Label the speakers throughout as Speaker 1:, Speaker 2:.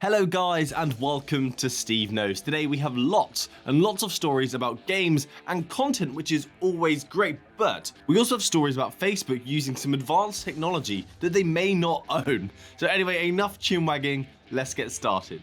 Speaker 1: Hello guys and welcome to Steve Knows. Today we have lots and lots of stories about games and content, which is always great, but we also have stories about Facebook using some advanced technology that they may not own. So anyway, enough chin wagging, let's get started.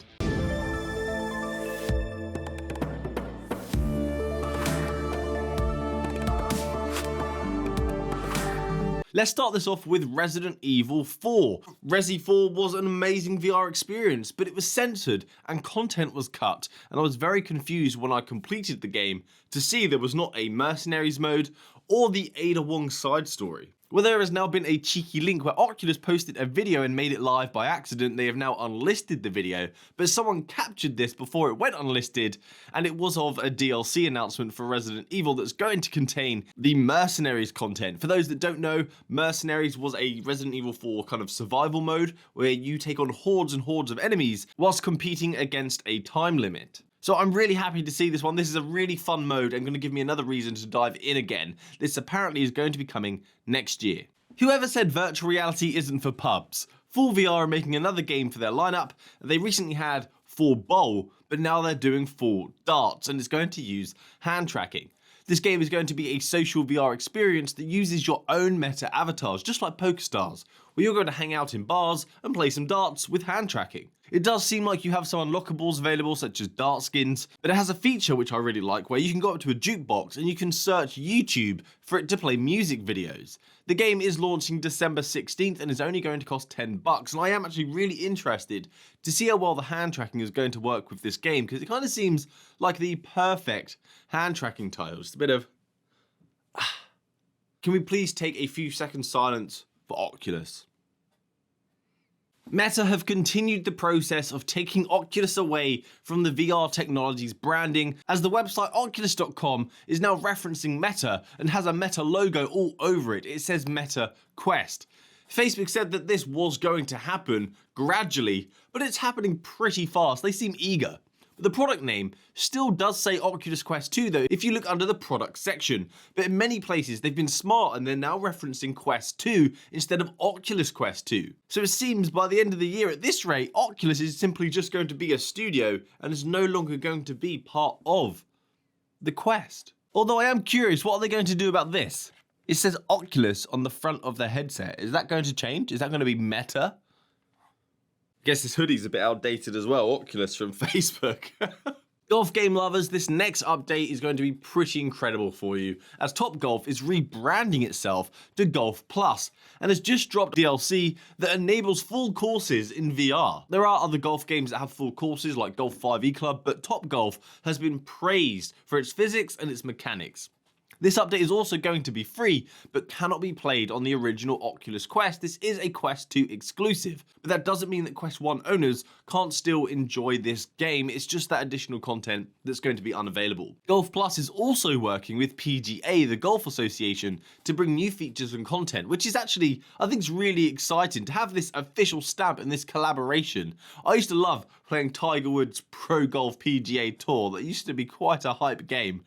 Speaker 1: Let's start this off with Resident Evil 4. Resi 4 was an amazing VR experience, but it was censored and content was cut, and I was very confused when I completed the game to see there was not a Mercenaries mode or the Ada Wong side story. Well, there has now been a cheeky link where Oculus posted a video and made it live by accident. They have now unlisted the video, but someone captured this before it went unlisted, and it was of a DLC announcement for Resident Evil that's going to contain the Mercenaries content. For those that don't know, Mercenaries was a Resident Evil 4 kind of survival mode where you take on hordes and hordes of enemies whilst competing against a time limit. So I'm really happy to see this one. This is a really fun mode and going to give me another reason to dive in again. This apparently is going to be coming next year. Whoever said virtual reality isn't for pubs? ForeVr are making another game for their lineup. They recently had ForeBowl, but now they're doing ForeVr Darts, and it's going to use hand tracking. This game is going to be a social VR experience that uses your own meta avatars, just like PokerStars, where you're going to hang out in bars and play some darts with hand tracking. It does seem like you have some unlockables available, such as dart skins, but it has a feature which I really like where you can go up to a jukebox and you can search YouTube for it to play music videos. The game is launching December 16th and is only going to cost $10, and I am actually really interested to see how well the hand tracking is going to work with this game, because it kind of seems like the perfect hand tracking title. Just a bit of... Can we please take a few seconds silence for Oculus? Meta have continued the process of taking Oculus away from the VR technology's branding, as the website Oculus.com is now referencing Meta and has a Meta logo all over it. It says Meta Quest. Facebook said that this was going to happen gradually, but it's happening pretty fast. They seem eager. The product name still does say Oculus Quest 2 though, if you look under the product section. But in many places they've been smart and they're now referencing Quest 2 instead of Oculus Quest 2. So it seems by the end of the year at this rate, Oculus is simply just going to be a studio and is no longer going to be part of the Quest. Although I am curious, what are they going to do about this? It says Oculus on the front of their headset. Is that going to change? Is that going to be Meta? Guess this hoodie's a bit outdated as well, Oculus from Facebook. Golf game lovers, this next update is going to be pretty incredible for you, as Topgolf is rebranding itself to Golf Plus and has just dropped DLC that enables full courses in VR. There are other golf games that have full courses like Golf 5e Club, but Topgolf has been praised for its physics and its mechanics. This update is also going to be free, but cannot be played on the original Oculus Quest. This is a Quest 2 exclusive, but that doesn't mean that Quest 1 owners can't still enjoy this game. It's just that additional content that's going to be unavailable. Golf Plus is also working with PGA, the Golf Association, to bring new features and content, which is actually, I think, is really exciting to have this official stamp and this collaboration. I used to love playing Tiger Woods Pro Golf PGA Tour. That used to be quite a hype game.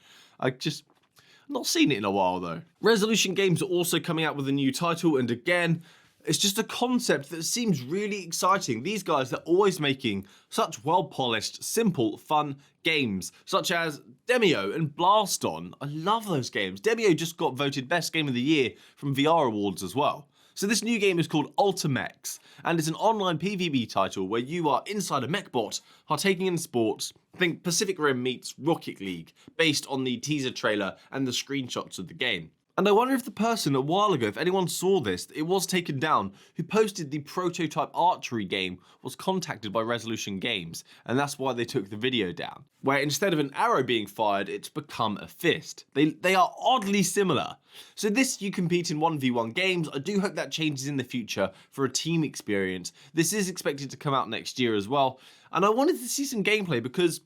Speaker 1: Not seen it in a while though. Resolution Games are also coming out with a new title, and again, it's just a concept that seems really exciting. These guys are always making such well-polished, simple, fun games, such as Demio and Blaston. I love those games. Demio just got voted Best Game of the Year from VR Awards as well. So this new game is called Ultimechs, and it's an online PvP title where you are inside a mech bot, partaking in sports. Think Pacific Rim meets Rocket League, based on the teaser trailer and the screenshots of the game. And I wonder if the person a while ago, if anyone saw this, it was taken down, who posted the prototype archery game was contacted by Resolution Games, and that's why they took the video down. Where instead of an arrow being fired, it's become a fist. They are oddly similar. So this, you compete in 1v1 games. I do hope that changes in the future for a team experience. This is expected to come out next year as well. And I wanted to see some gameplay because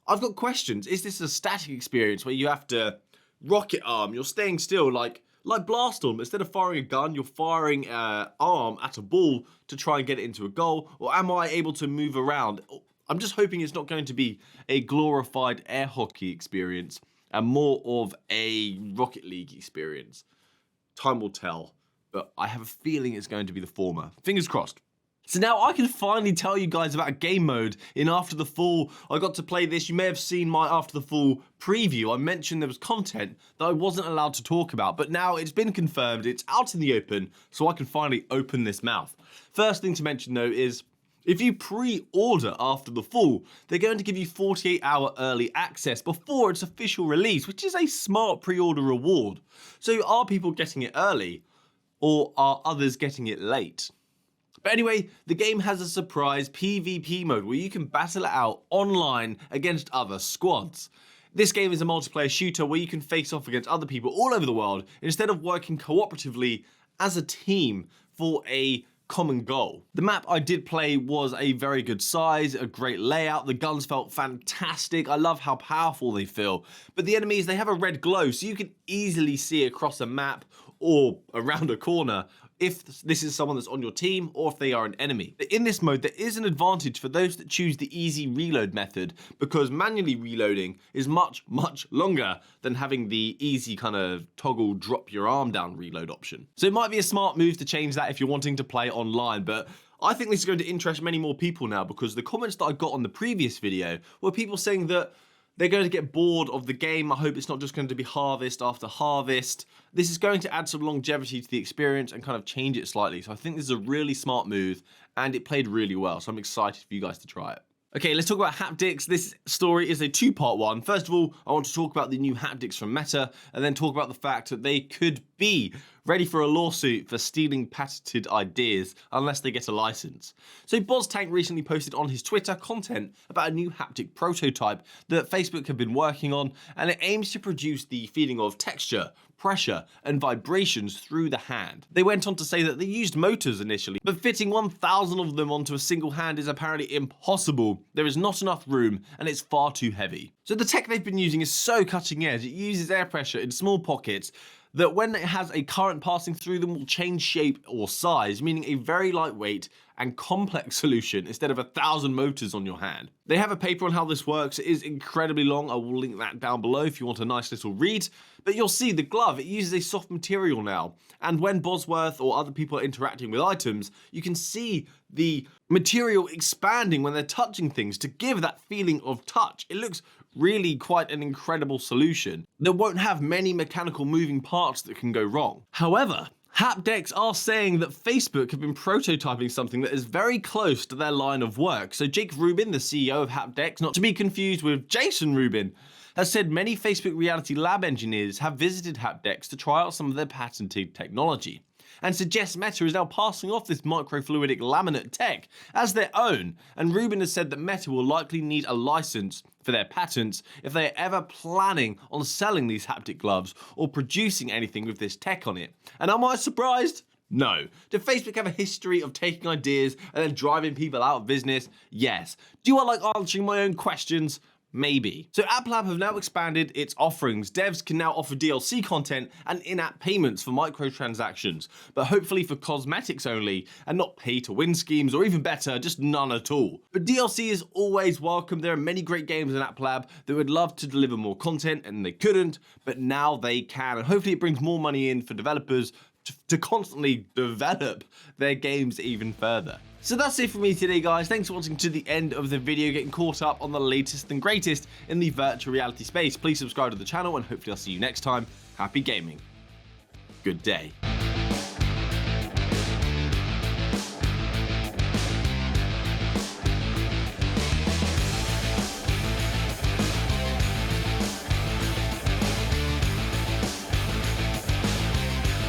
Speaker 1: I've got questions. Is this a static experience where you have to rocket arm, you're staying still like Blast Storm? Instead of firing a gun, you're firing an arm at a ball to try and get it into a goal? Or am I able to move around? I'm just hoping it's not going to be a glorified air hockey experience and more of a Rocket League experience. Time will tell, but I have a feeling it's going to be the former. Fingers crossed. So now I can finally tell you guys about game mode in After the Fall. I got to play this. You may have seen my After the Fall preview. I mentioned there was content that I wasn't allowed to talk about, but now it's been confirmed. It's out in the open, so I can finally open this mouth. First thing to mention though is, if you pre-order After the Fall, they're going to give you 48-hour early access before its official release, which is a smart pre-order reward. So are people getting it early, or are others getting it late? But anyway, the game has a surprise PvP mode where you can battle it out online against other squads. This game is a multiplayer shooter where you can face off against other people all over the world instead of working cooperatively as a team for a common goal. The map I did play was a very good size, a great layout, the guns felt fantastic, I love how powerful they feel, but the enemies, they have a red glow so you can easily see across a map or around a corner if this is someone that's on your team or if they are an enemy. In this mode, there is an advantage for those that choose the easy reload method, because manually reloading is much longer than having the easy kind of toggle drop your arm down reload option. So it might be a smart move to change that if you're wanting to play online, but I think this is going to interest many more people now, because the comments that I got on the previous video were people saying that they're going to get bored of the game. I hope it's not just going to be harvest after harvest. This is going to add some longevity to the experience and kind of change it slightly. So I think this is a really smart move and it played really well. So I'm excited for you guys to try it. Okay, let's talk about haptics. This story is a two-part one. First of all, I want to talk about the new haptics from Meta, and then talk about the fact that they could be ready for a lawsuit for stealing patented ideas unless they get a license. So BozTank recently posted on his Twitter content about a new haptic prototype that Facebook have been working on, and it aims to produce the feeling of texture, pressure, and vibrations through the hand. They went on to say that they used motors initially, but fitting 1,000 of them onto a single hand is apparently impossible. There is not enough room, and it's far too heavy. So the tech they've been using is so cutting edge. It uses air pressure in small pockets that when it has a current passing through them will change shape or size, meaning a very lightweight and complex solution instead of 1,000 motors on your hand. They have a paper on how this works. It is incredibly long. I will link that down below if you want a nice little read. But you'll see the glove, it uses a soft material now. And when Bosworth or other people are interacting with items, you can see the material expanding when they're touching things to give that feeling of touch. It looks really quite an incredible solution that won't have many mechanical moving parts that can go wrong. However, HaptX are saying that Facebook have been prototyping something that is very close to their line of work. So Jake Rubin, the CEO of HaptX, not to be confused with Jason Rubin, has said many Facebook Reality Lab engineers have visited HaptX to try out some of their patented technology, and suggests Meta is now passing off this microfluidic laminate tech as their own. And Rubin has said that Meta will likely need a license for their patents if they are ever planning on selling these haptic gloves or producing anything with this tech on it. And am I surprised? No. Do Facebook have a history of taking ideas and then driving people out of business? Yes. Do I like answering my own questions? Maybe. So AppLab have now expanded its offerings. Devs can now offer DLC content and in-app payments for microtransactions, but hopefully for cosmetics only and not pay-to-win schemes, or even better, just none at all. But DLC is always welcome. There are many great games in AppLab that would love to deliver more content and they couldn't, but now they can. And hopefully it brings more money in for developers to constantly develop their games even further. So that's it for me today, guys. Thanks for watching to the end of the video, getting caught up on the latest and greatest in the virtual reality space. Please subscribe to the channel and hopefully I'll see you next time. Happy gaming. Good day.